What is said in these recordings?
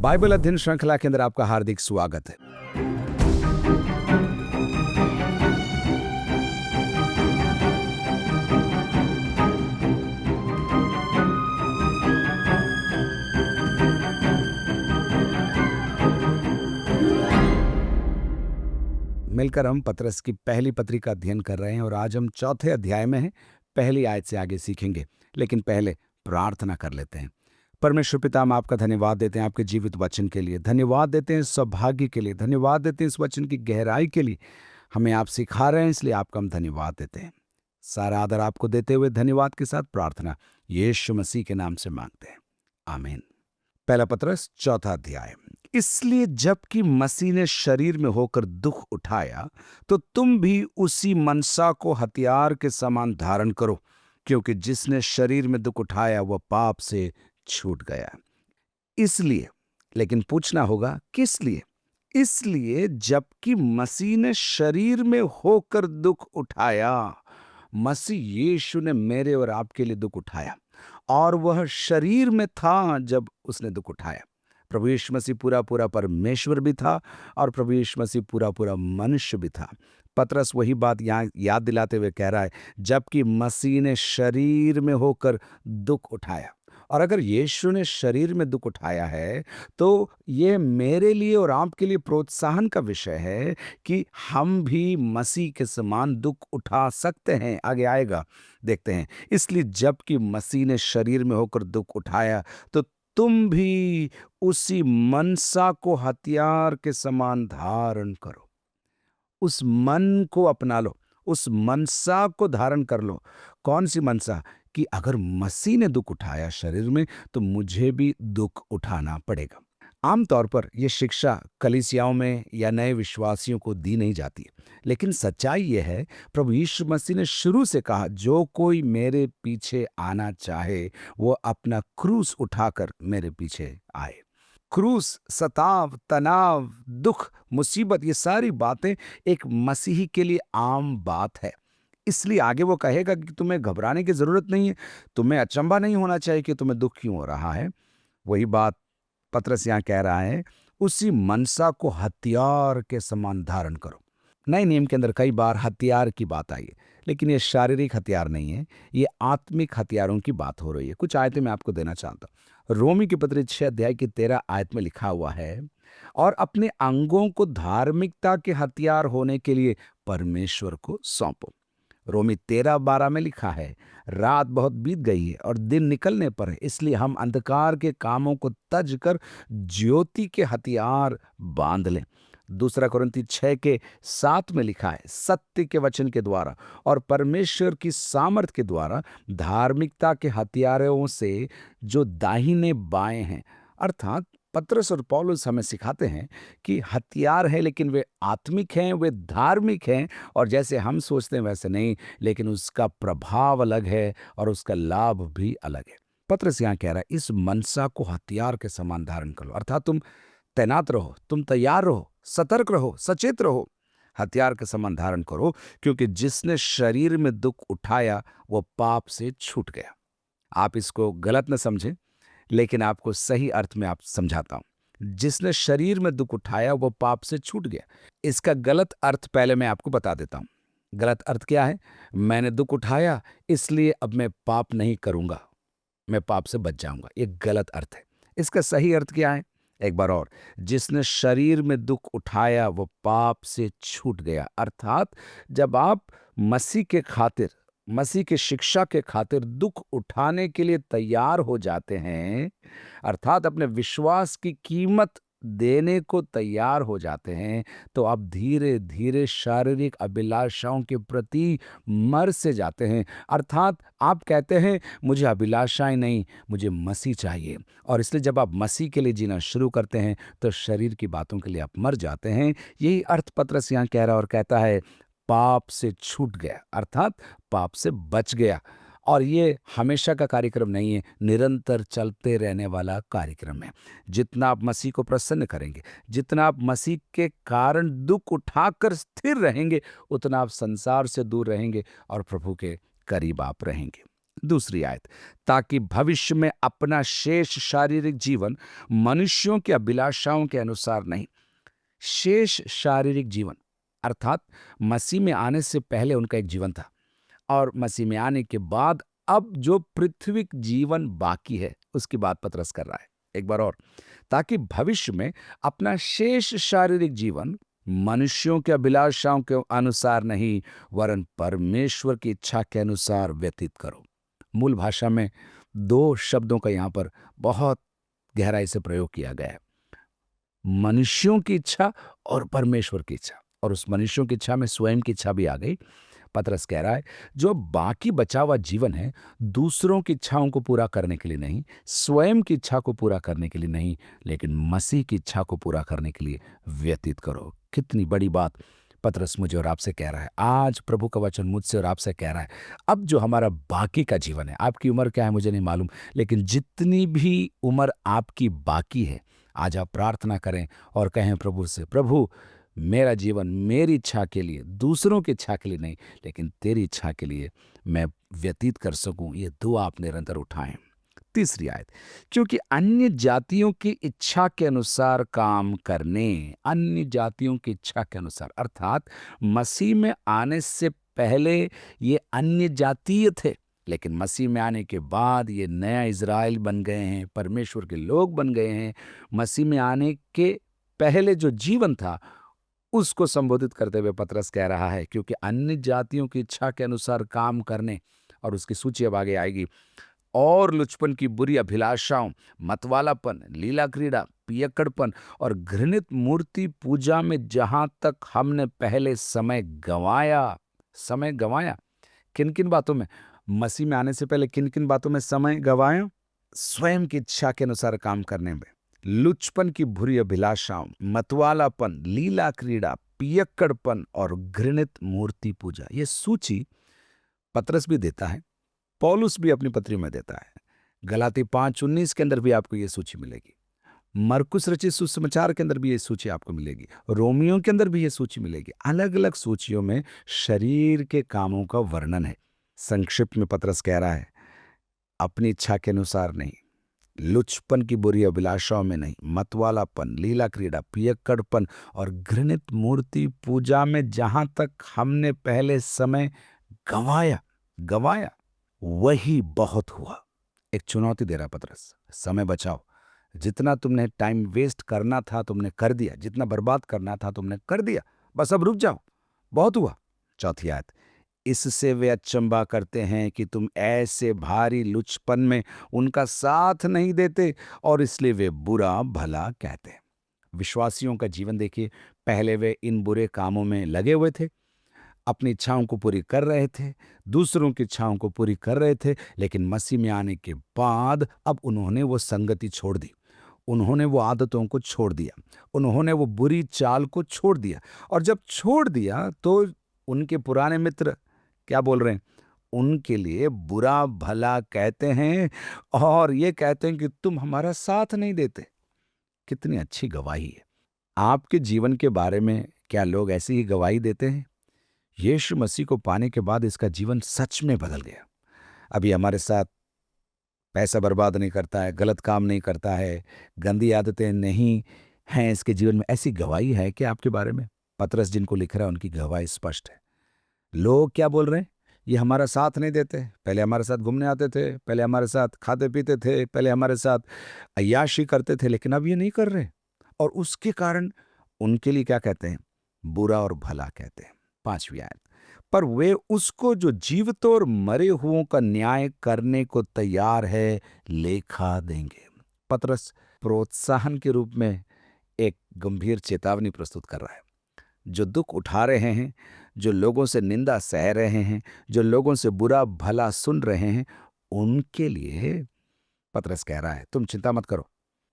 Bible अध्ययन श्रृंखला के अंदर आपका हार्दिक स्वागत है। मिलकर हम पतरस की पहली पत्री का अध्ययन कर रहे हैं और आज हम चौथे अध्याय में हैं। पहली आयत से आगे सीखेंगे, लेकिन पहले प्रार्थना कर लेते हैं। परमेश्वर पिता, हम आपका धन्यवाद देते हैं आपके जीवित वचन के लिए, धन्यवाद देते हैं सौभाग्य के लिए, धन्यवाद देते हैं इस वचन की गहराई के लिए। हमें आप सिखा रहे हैं, इसलिए आपका हम धन्यवाद देते हैं। सारा आदर आपको देते हुए धन्यवाद के साथ प्रार्थना यीशु मसीह के नाम से मांगते हैं, आमीन। पहला पतरस चौथा अध्याय। इसलिए जबकि मसीह ने शरीर में होकर दुख उठाया, तो तुम भी उसी मनसा को हथियार के समान धारण करो, क्योंकि जिसने शरीर में दुख उठाया वह पाप से छूट गया। इसलिए, लेकिन पूछना होगा किस लिए? इसलिए जबकि मसीह ने शरीर में होकर दुख उठाया। मसीह यीशु ने मेरे और आपके लिए दुख उठाया, और वह शरीर में था जब उसने दुख उठाया। प्रभु यीशु मसीह पूरा पूरा परमेश्वर भी था और प्रभु यीशु मसीह पूरा पूरा मनुष्य भी था। पतरस वही बात यहाँ याद दिलाते हुए कह रहा है, जबकि मसीह ने शरीर में होकर दुख उठाया। और अगर यीशु ने शरीर में दुख उठाया है, तो ये मेरे लिए और आपके लिए प्रोत्साहन का विषय है कि हम भी मसीह के समान दुख उठा सकते हैं। आगे आएगा, देखते हैं। इसलिए जबकि मसीह ने शरीर में होकर दुख उठाया, तो तुम भी उसी मनसा को हथियार के समान धारण करो। उस मन को अपना लो, उस मनसा को धारण कर लो। कौन सी मनसा? कि अगर मसीह ने दुख उठाया शरीर में, तो मुझे भी दुख उठाना पड़ेगा। आमतौर पर यह शिक्षा कलीसियाओं में या नए विश्वासियों को दी नहीं जाती, लेकिन सच्चाई यह है, प्रभु यीशु मसीह ने शुरू से कहा, जो कोई मेरे पीछे आना चाहे वो अपना क्रूस उठाकर मेरे पीछे आए। क्रूस, सताव, तनाव, दुख, मुसीबत, ये सारी बातें एक मसीही के लिए आम बात है। इसलिए आगे वो कहेगा कि तुम्हें घबराने की जरूरत नहीं है, तुम्हें अचंभा नहीं होना चाहिए कि तुम्हें दुख क्यों हो रहा है। वही बात पतरस यहाँ कह रहा है, उसी मनसा को हथियार के समान धारण करो। नए नियम के अंदर कई बार हथियार की बात आई है, लेकिन ये शारीरिक हथियार नहीं है, ये आत्मिक हथियारों की बात हो रही है। कुछ आयतें मैं आपको देना चाहता हूँ। रोमी की पत्री 6 अध्याय की 13 आयत में लिखा हुआ है, और अपने अंगों को धार्मिकता के हथियार होने के लिए परमेश्वर को सौंपो। रोमी 13:12 में लिखा है, रात बहुत बीत गई है और दिन निकलने पर है, इसलिए हम अंधकार के कामों को तज कर ज्योति के हथियार बांध लें। दूसरा कुरिन्थी 6:7 में लिखा है, सत्य के वचन के द्वारा और परमेश्वर की सामर्थ के द्वारा धार्मिकता के हथियारों से जो दाहिने बाएं हैं। अर्थात पतरस और पौलुस हमें सिखाते हैं कि हथियार है, लेकिन वे आत्मिक हैं, वे धार्मिक हैं, और जैसे हम सोचते हैं वैसे नहीं, लेकिन उसका प्रभाव अलग है और उसका लाभ भी अलग है। पतरस यहाँ कह रहा है, इस मनसा को हथियार के समान धारण करो। अर्थात तुम तैनात रहो, तुम तैयार रहो, सतर्क रहो, सचेत रहो। हथियार के समान धारण करो, क्योंकि जिसने शरीर में दुख उठाया वो पाप से छूट गया। आप इसको गलत न समझें, लेकिन आपको सही अर्थ में आप समझाता हूं। जिसने शरीर में दुख उठाया वो पाप से छूट गया। इसका गलत अर्थ पहले मैं आपको बता देता हूं। गलत अर्थ क्या है? मैंने दुख उठाया, इसलिए अब मैं पाप नहीं करूंगा, मैं पाप से बच जाऊंगा। ये गलत अर्थ है। इसका सही अर्थ क्या है? एक बार और, जिसने शरीर में दुख उठाया वो पाप से छूट गया। अर्थात जब आप मसीह के खातिर, मसीह की शिक्षा के खातिर दुख उठाने के लिए तैयार हो जाते हैं, अर्थात अपने विश्वास की कीमत देने को तैयार हो जाते हैं, तो आप धीरे धीरे शारीरिक अभिलाषाओं के प्रति मर से जाते हैं। अर्थात आप कहते हैं, मुझे अभिलाषाएं नहीं, मुझे मसीह चाहिए। और इसलिए जब आप मसीह के लिए जीना शुरू करते हैं, तो शरीर की बातों के लिए आप मर जाते हैं। यही अर्थ पतरस यहाँ कह रहा है और कहता है, पाप से छूट गया, अर्थात पाप से बच गया। और ये हमेशा का कार्यक्रम नहीं है, निरंतर चलते रहने वाला कार्यक्रम है। जितना आप मसीह को प्रसन्न करेंगे, जितना आप मसीह के कारण दुख उठाकर स्थिर रहेंगे, उतना आप संसार से दूर रहेंगे और प्रभु के करीब आप रहेंगे। दूसरी आयत, ताकि भविष्य में अपना शेष शारीरिक जीवन मनुष्यों की अभिलाषाओं के अनुसार नहीं। शेष शारीरिक जीवन अर्थात मसीह में आने से पहले उनका एक जीवन था, और मसीह में आने के बाद अब जो पृथ्वी जीवन बाकी है उसकी बात पतरस कर रहा है। एक बार और, ताकि भविष्य में अपना शेष शारीरिक जीवन मनुष्यों के अभिलाषाओं के अनुसार नहीं, वरन परमेश्वर की इच्छा के अनुसार व्यतीत करो। मूल भाषा में दो शब्दों का यहां पर बहुत गहराई से प्रयोग किया गया है, मनुष्यों की इच्छा और परमेश्वर की इच्छा। और उस मनुष्यों की इच्छा में स्वयं की इच्छा भी आ गई। पतरस कह रहा है जो बाकी बचा हुआ जीवन है, दूसरों की इच्छाओं को पूरा करने के लिए नहीं, स्वयं की इच्छा को पूरा करने के लिए नहीं, लेकिन मसीह की इच्छा को पूरा करने के लिए व्यतीत करो। कितनी बड़ी बात पतरस मुझे और आपसे कह रहा है। आज प्रभु का वचन मुझसे और आपसे कह रहा है, अब जो हमारा बाकी का जीवन है, आपकी उम्र क्या है मुझे नहीं मालूम, लेकिन जितनी भी उम्र आपकी बाकी है, आज आप प्रार्थना करें और कहें प्रभु से, प्रभु मेरा जीवन मेरी इच्छा के लिए, दूसरों की इच्छा के लिए नहीं, लेकिन तेरी इच्छा के लिए मैं व्यतीत कर सकूं। ये दुआ आप निरंतर उठाएं। तीसरी आयत, क्योंकि अन्य जातियों की इच्छा के अनुसार काम करने, अन्य जातियों की इच्छा के अनुसार अर्थात मसीह में आने से पहले ये अन्य जातीय थे, लेकिन मसीह में आने के बाद ये नया इज़राइल बन गए हैं, परमेश्वर के लोग बन गए हैं। मसीह में आने के पहले जो जीवन था उसको संबोधित करते हुए पतरस कह रहा है, क्योंकि अन्य जातियों की इच्छा के अनुसार काम करने, और उसकी सूची अब आगे आएगी, और लुचपन की बुरी अभिलाषाओं, मतवालापन, लीला क्रीड़ा, पियक्कड़पन और घृणित मूर्ति पूजा में जहां तक हमने पहले समय गंवाया। किन किन बातों में? मसीह में आने से पहले किन किन बातों में समय गंवाया? स्वयं की इच्छा के अनुसार काम करने में, लुचपन की बुरी अभिलाषाओं, मतवालापन, लीला क्रीड़ा, पियक्कड़पन और घृणित मूर्ति पूजा। ये सूची पतरस भी देता है, पौलुस भी अपनी पत्री में देता है। गलाती 5:19 के अंदर भी आपको ये सूची मिलेगी, मरकुस रचित सुसमाचार के अंदर भी ये सूची आपको मिलेगी, रोमियो के अंदर भी ये सूची मिलेगी। अलग अलग सूचियों में शरीर के कामों का वर्णन है। संक्षिप्त में पतरस कह रहा है, अपनी इच्छा के अनुसार नहीं, लुचपन की बुरी अभिलाषाओं में नहीं, मतवालापन, लीला क्रीड़ा, पियक्कड़पन और घृणित मूर्ति पूजा में जहां तक हमने पहले समय गंवाया वही बहुत हुआ। एक चुनौती दे रहा पतरस, समय बचाओ। जितना तुमने टाइम वेस्ट करना था तुमने कर दिया, जितना बर्बाद करना था तुमने कर दिया, बस अब रुक जाओ, बहुत हुआ। चौथी आयत, इससे वे अचंबा करते हैं कि तुम ऐसे भारी लुचपन में उनका साथ नहीं देते, और इसलिए वे बुरा भला कहते हैं। विश्वासियों का जीवन देखिए, पहले वे इन बुरे कामों में लगे हुए थे, अपनी इच्छाओं को पूरी कर रहे थे, दूसरों की इच्छाओं को पूरी कर रहे थे, लेकिन मसीह में आने के बाद अब उन्होंने वो संगति छोड़ दी, उन्होंने वो आदतों को छोड़ दिया, उन्होंने वो बुरी चाल को छोड़ दिया। और जब छोड़ दिया तो उनके पुराने मित्र क्या बोल रहे हैं? उनके लिए बुरा भला कहते हैं, और ये कहते हैं कि तुम हमारा साथ नहीं देते। कितनी अच्छी गवाही है। आपके जीवन के बारे में क्या लोग ऐसी ही गवाही देते हैं? यीशु मसीह को पाने के बाद इसका जीवन सच में बदल गया। अभी हमारे साथ पैसा बर्बाद नहीं करता है, गलत काम नहीं करता है, गंदी आदतें नहीं हैं इसके जीवन में। ऐसी गवाही है कि आपके बारे में पतरस जिनको लिख रहा है उनकी गवाही स्पष्ट है। लोग क्या बोल रहे हैं? ये हमारा साथ नहीं देते, पहले हमारे साथ घूमने आते थे, पहले हमारे साथ खाते पीते थे, पहले हमारे साथ अय्याशी करते थे, लेकिन अब ये नहीं कर रहे। और उसके कारण उनके लिए क्या कहते हैं? बुरा और भला कहते हैं। 5वीं आयत, पर वे उसको जो जीवित और मरे हुओं का न्याय करने को तैयार है लेखा देंगे। पतरस प्रोत्साहन के रूप में एक गंभीर चेतावनी प्रस्तुत कर रहा है। जो दुख उठा रहे हैं, जो लोगों से निंदा सह रहे हैं, जो लोगों से बुरा भला सुन रहे हैं, उनके लिए पतरस कह रहा है तुम चिंता मत करो।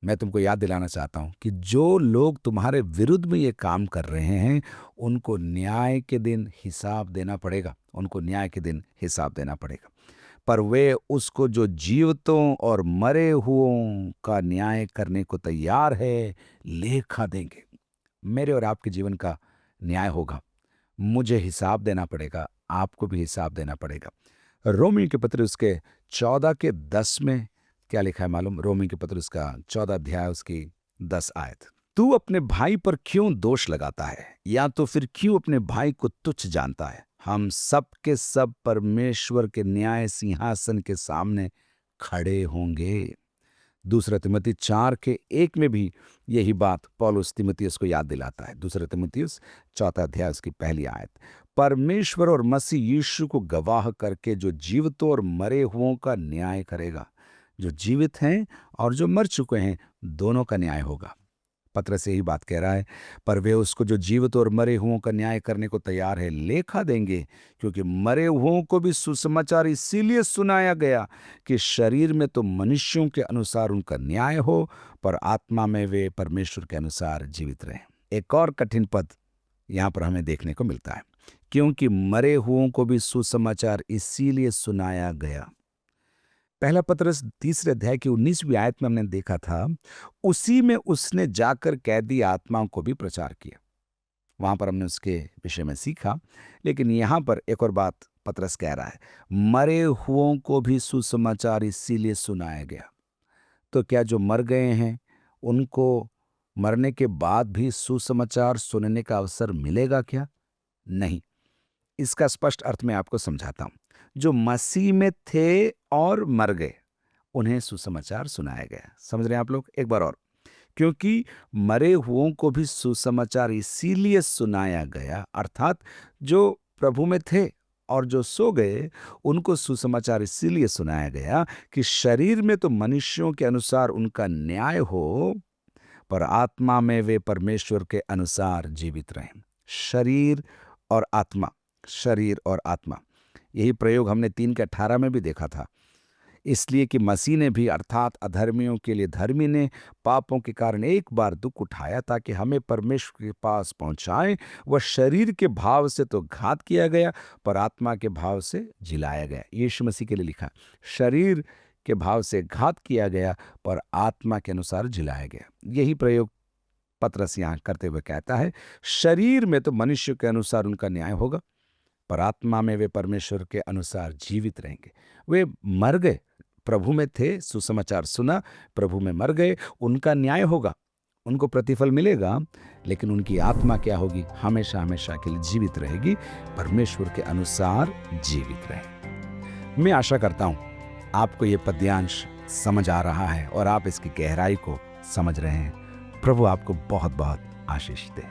मैं तुमको याद दिलाना चाहता हूं कि जो लोग तुम्हारे विरुद्ध में ये काम कर रहे हैं उनको न्याय के दिन हिसाब देना पड़ेगा, उनको न्याय के दिन हिसाब देना पड़ेगा। पर वे उसको जो जीवितों और मरे हुओं का न्याय करने को तैयार है लेखा देंगे। मेरे और आपके जीवन का न्याय होगा, मुझे हिसाब देना पड़ेगा, आपको भी हिसाब देना पड़ेगा। रोमी के पत्र उसके 14 के 10 में क्या लिखा है मालूम? रोमी के पत्र उसका 14 अध्याय उसकी 10 आयत। तू अपने भाई पर क्यों दोष लगाता है, या तो फिर क्यों अपने भाई को तुच्छ जानता है? हम सब के सब परमेश्वर के न्याय सिंहासन के सामने खड़े होंगे। दूसरा तिमुथियुस 4:1 में भी यही बात पौलुस तिमुथियुस को याद दिलाता है। दूसरा तिमुथियुस 4 अध्याय उसकी पहली आयत। परमेश्वर और मसीह यीशु को गवाह करके जो जीवितों और मरे हुओं का न्याय करेगा। जो जीवित हैं और जो मर चुके हैं, दोनों का न्याय होगा। पत्रस यही बात कह रहा है, पर वे उसको जो जीवित और मरे हुओं का न्याय करने को तैयार है लेखा देंगे, क्योंकि मरे हुओं को भी सुसमाचार इसीलिए सुनाया गया कि शरीर में तो मनुष्यों के अनुसार उनका न्याय हो, पर आत्मा में वे परमेश्वर के अनुसार जीवित रहें। एक और कठिन पद यहाँ पर हमें देखने को मिलता है, क्योंकि मरे हुओं को भी सुसमाचार इसीलिए सुनाया गया। पहला पत्रस 3 अध्याय की 19वीं आयत में हमने देखा था, उसी में उसने जाकर कैदी आत्माओं को भी प्रचार किया। वहां पर हमने उसके विषय में सीखा, लेकिन यहां पर एक और बात पत्रस कह रहा है, मरे हुओं को भी सुसमाचार इसीलिए सुनाया गया। तो क्या जो मर गए हैं उनको मरने के बाद भी सुसमाचार सुनने का अवसर मिलेगा क्या? नहीं। इसका स्पष्ट अर्थ मैं आपको समझाता हूं। जो मसीह में थे और मर गए, उन्हें सुसमाचार सुनाया गया। समझ रहे हैं आप लोग? एक बार और, क्योंकि मरे हुओं को भी सुसमाचार इसीलिए सुनाया गया, अर्थात जो प्रभु में थे और जो सो गए, उनको सुसमाचार इसीलिए सुनाया गया कि शरीर में तो मनुष्यों के अनुसार उनका न्याय हो, पर आत्मा में वे परमेश्वर के अनुसार जीवित रहें। शरीर और आत्मा, शरीर और आत्मा, यही प्रयोग हमने 3:18 में भी देखा था। इसलिए कि मसीह ने भी, अर्थात अधर्मियों के लिए धर्मी ने, पापों के कारण एक बार दुख उठाया ताकि हमें परमेश्वर के पास पहुंचाए। वह शरीर के भाव से तो घात किया गया, पर आत्मा के भाव से जिलाया गया। यीशु मसीह के लिए लिखा, शरीर के भाव से घात किया गया, पर आत्मा के अनुसार जिलाया गया। यही प्रयोग पत्रस यहाँ करते हुए कहता है, शरीर में तो मनुष्य के अनुसार उनका न्याय होगा, पर आत्मा में वे परमेश्वर के अनुसार जीवित रहेंगे। वे मर गए, प्रभु में थे, सुसमाचार सुना, प्रभु में मर गए, उनका न्याय होगा, उनको प्रतिफल मिलेगा, लेकिन उनकी आत्मा क्या होगी? हमेशा हमेशा के लिए जीवित रहेगी, परमेश्वर के अनुसार जीवित रहे। मैं आशा करता हूं आपको ये पद्यांश समझ आ रहा है और आप इसकी गहराई को समझ रहे हैं। प्रभु आपको बहुत बहुत आशीष दे।